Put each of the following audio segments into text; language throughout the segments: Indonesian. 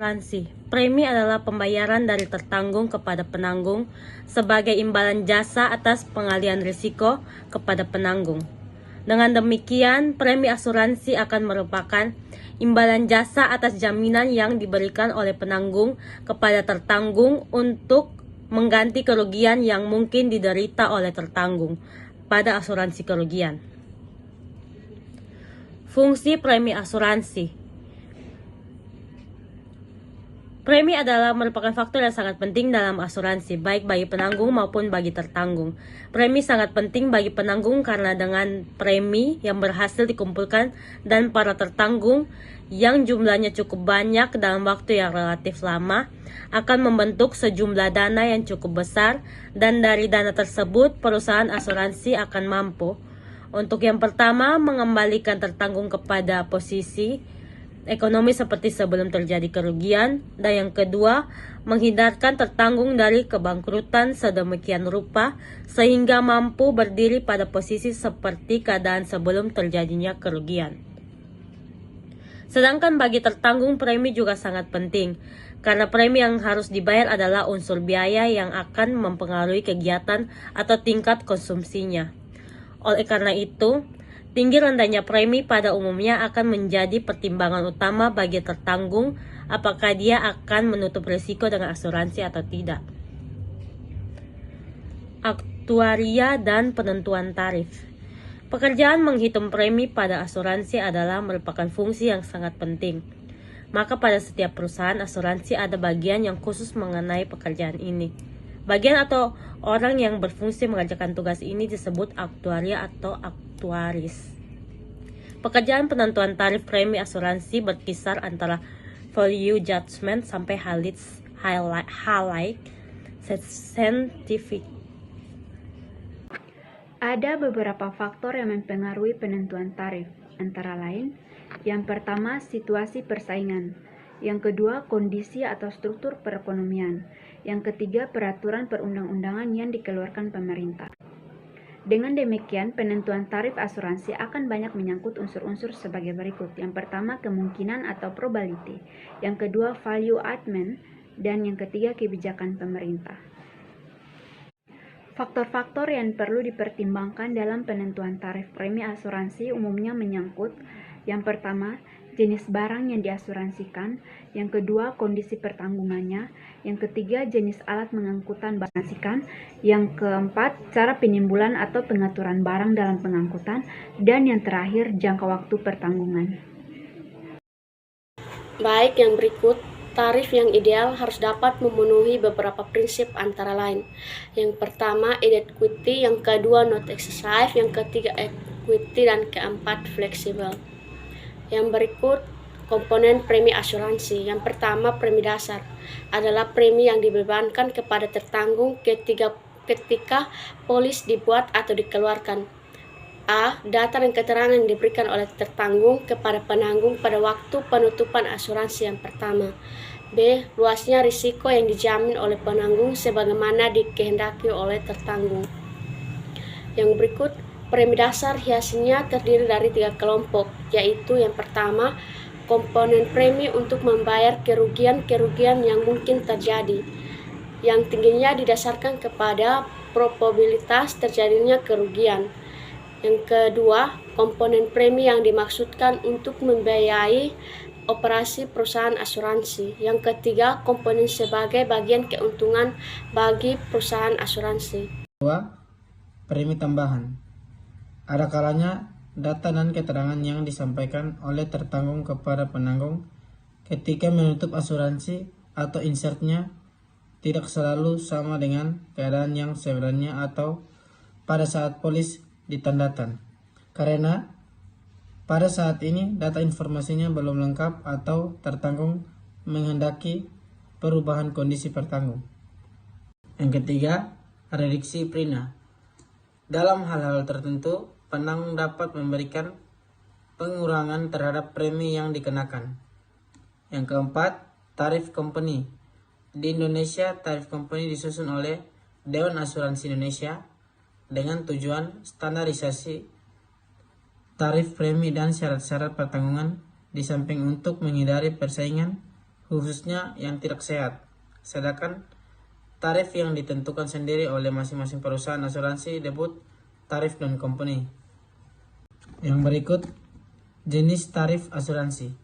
Asuransi. Premi adalah pembayaran dari tertanggung kepada penanggung sebagai imbalan jasa atas pengalihan risiko kepada penanggung. Dengan demikian, premi asuransi akan merupakan imbalan jasa atas jaminan yang diberikan oleh penanggung kepada tertanggung untuk mengganti kerugian yang mungkin diderita oleh tertanggung pada asuransi kerugian. Fungsi premi asuransi. Premi adalah merupakan faktor yang sangat penting dalam asuransi, baik bagi penanggung maupun bagi tertanggung. Premi sangat penting bagi penanggung karena dengan premi yang berhasil dikumpulkan dan para tertanggung yang jumlahnya cukup banyak dalam waktu yang relatif lama, akan membentuk sejumlah dana yang cukup besar, dan dari dana tersebut perusahaan asuransi akan mampu untuk yang pertama mengembalikan tertanggung kepada posisi ekonomi seperti sebelum terjadi kerugian, dan yang kedua, menghindarkan tertanggung dari kebangkrutan sedemikian rupa sehingga mampu berdiri pada posisi seperti keadaan sebelum terjadinya kerugian. Sedangkan bagi tertanggung, premi juga sangat penting, karena premi yang harus dibayar adalah unsur biaya yang akan mempengaruhi kegiatan atau tingkat konsumsinya. Oleh karena itu, tinggi rendahnya premi pada umumnya akan menjadi pertimbangan utama bagi tertanggung apakah dia akan menutup risiko dengan asuransi atau tidak. Aktuaria dan penentuan tarif. Pekerjaan menghitung premi pada asuransi adalah merupakan fungsi yang sangat penting. Maka pada setiap perusahaan asuransi ada bagian yang khusus mengenai pekerjaan ini. Bagian atau orang yang berfungsi mengerjakan tugas ini disebut aktuaria atau aktuaris. Pekerjaan penentuan tarif premi asuransi berkisar antara value judgment sampai highlight scientific. Ada beberapa faktor yang mempengaruhi penentuan tarif, antara lain, yang pertama situasi persaingan, yang kedua kondisi atau struktur perekonomian, yang ketiga peraturan perundang-undangan yang dikeluarkan pemerintah. Dengan demikian, penentuan tarif asuransi akan banyak menyangkut unsur-unsur sebagai berikut. Yang pertama, kemungkinan atau probability. Yang kedua, value admin. Dan yang ketiga, kebijakan pemerintah. Faktor-faktor yang perlu dipertimbangkan dalam penentuan tarif premi asuransi umumnya menyangkut yang pertama, jenis barang yang diasuransikan, yang kedua, kondisi pertanggungannya, yang ketiga, jenis alat pengangkutan diasuransikan, yang keempat, cara penimbulan atau pengaturan barang dalam pengangkutan, dan yang terakhir, jangka waktu pertanggungan. Baik, yang berikut, tarif yang ideal harus dapat memenuhi beberapa prinsip antara lain. Yang pertama, equity, yang kedua, not excessive, yang ketiga, equity, dan keempat, fleksibel. Yang berikut, komponen premi asuransi. Yang pertama, premi dasar adalah premi yang dibebankan kepada tertanggung ketika polis dibuat atau dikeluarkan. A. Data dan keterangan yang diberikan oleh tertanggung kepada penanggung pada waktu penutupan asuransi yang pertama. B. Luasnya risiko yang dijamin oleh penanggung sebagaimana dikehendaki oleh tertanggung. Yang berikut, premi dasar hiasnya terdiri dari 3 kelompok, yaitu yang pertama, komponen premi untuk membayar kerugian-kerugian yang mungkin terjadi, yang tingginya didasarkan kepada probabilitas terjadinya kerugian. Yang kedua, komponen premi yang dimaksudkan untuk membiayai operasi perusahaan asuransi. Yang ketiga, komponen sebagai bagian keuntungan bagi perusahaan asuransi. Kedua, premi tambahan. Ada kalanya data dan keterangan yang disampaikan oleh tertanggung kepada penanggung ketika menutup asuransi atau insertnya tidak selalu sama dengan keadaan yang sebenarnya atau pada saat polis ditandatan. Karena pada saat ini data informasinya belum lengkap atau tertanggung menghendaki perubahan kondisi tertanggung. Yang ketiga, reduksi prima. Dalam hal-hal tertentu, penanggung dapat memberikan pengurangan terhadap premi yang dikenakan. Yang keempat, tarif company. Di Indonesia, tarif company disusun oleh Dewan Asuransi Indonesia dengan tujuan standarisasi tarif premi dan syarat-syarat pertanggungan, di samping untuk menghindari persaingan khususnya yang tidak sehat. Sedangkan tarif yang ditentukan sendiri oleh masing-masing perusahaan asuransi disebut tarif non-company. Yang berikut, jenis tarif asuransi.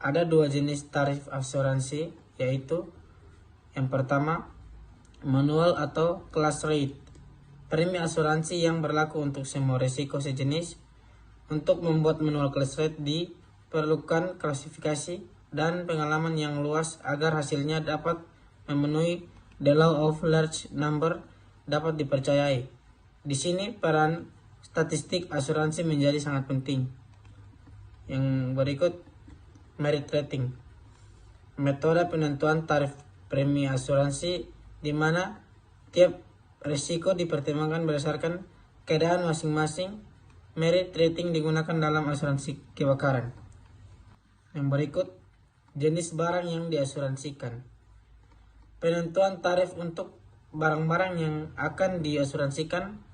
Ada dua jenis tarif asuransi, yaitu yang pertama, manual atau class rate. Premi asuransi yang berlaku untuk semua risiko sejenis. Untuk membuat manual class rate diperlukan klasifikasi dan pengalaman yang luas agar hasilnya dapat memenuhi the law of large number dapat dipercayai. Di sini peran statistik asuransi menjadi sangat penting. Yang berikut, merit rating. Metode penentuan tarif premi asuransi di mana tiap risiko dipertimbangkan berdasarkan keadaan masing-masing. Merit rating digunakan dalam asuransi kebakaran. Yang berikut, jenis barang yang diasuransikan. Penentuan tarif untuk barang-barang yang akan diasuransikan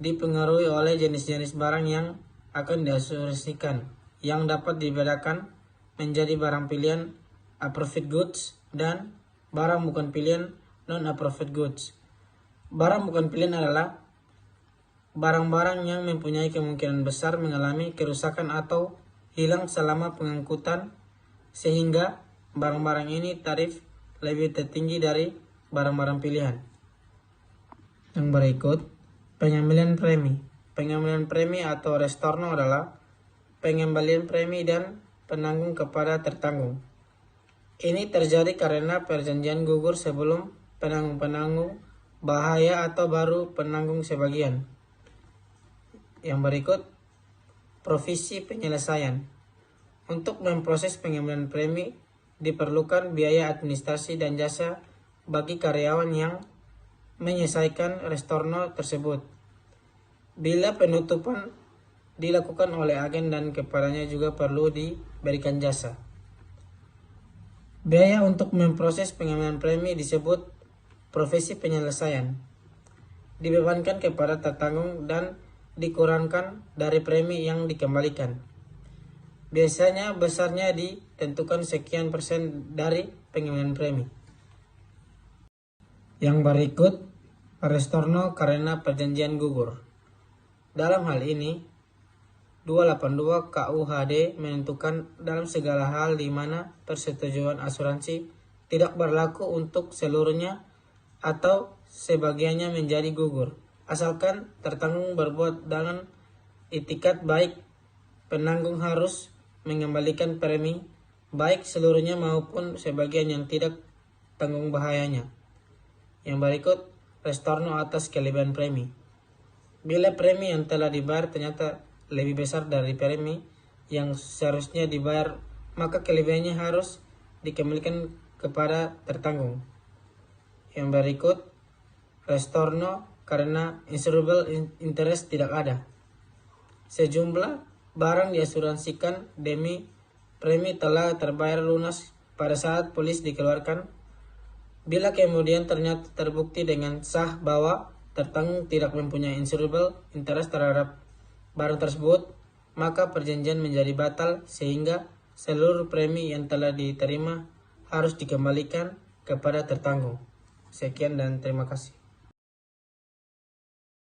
dipengaruhi oleh jenis-jenis barang yang akan diasuransikan, yang dapat dibedakan menjadi barang pilihan approved goods dan barang bukan pilihan non-approved goods. Barang bukan pilihan adalah barang-barang yang mempunyai kemungkinan besar mengalami kerusakan atau hilang selama pengangkutan, sehingga barang-barang ini tarif lebih tertinggi dari barang-barang pilihan. Yang berikut, pengembalian premi. Pengembalian premi atau restorno adalah pengembalian premi dan penanggung kepada tertanggung. Ini terjadi karena perjanjian gugur sebelum penanggung-penanggung bahaya atau baru penanggung sebagian. Yang berikut, provisi penyelesaian. Untuk memproses pengembalian premi diperlukan biaya administrasi dan jasa bagi karyawan yang menyelesaikan restorno tersebut. Bila penutupan dilakukan oleh agen dan kepadanya juga perlu diberikan jasa. Biaya untuk memproses pengembalian premi disebut provisi penyelesaian. Dibebankan kepada tertanggung dan dikurangkan dari premi yang dikembalikan. Biasanya besarnya ditentukan sekian persen dari pengembalian premi. Yang berikut, restorno karena perjanjian gugur. Dalam hal ini, 282 KUHD menentukan dalam segala hal di mana persetujuan asuransi tidak berlaku untuk seluruhnya atau sebagiannya menjadi gugur, asalkan tertanggung berbuat dengan itikat baik. Penanggung harus mengembalikan premi baik seluruhnya maupun sebagian yang tidak tanggung bahayanya. Yang berikut, restorno atas kelebihan premi. Bila premi yang telah dibayar ternyata lebih besar dari premi yang seharusnya dibayar, maka kelebihannya harus dikembalikan kepada tertanggung. Yang berikut, restorno karena insurable interest tidak ada. Sejumlah barang diasuransikan demi premi telah terbayar lunas pada saat polis dikeluarkan. Bila kemudian ternyata terbukti dengan sah bahwa tertanggung tidak mempunyai insurable interest terhadap barang tersebut, maka perjanjian menjadi batal sehingga seluruh premi yang telah diterima harus dikembalikan kepada tertanggung. Sekian dan terima kasih.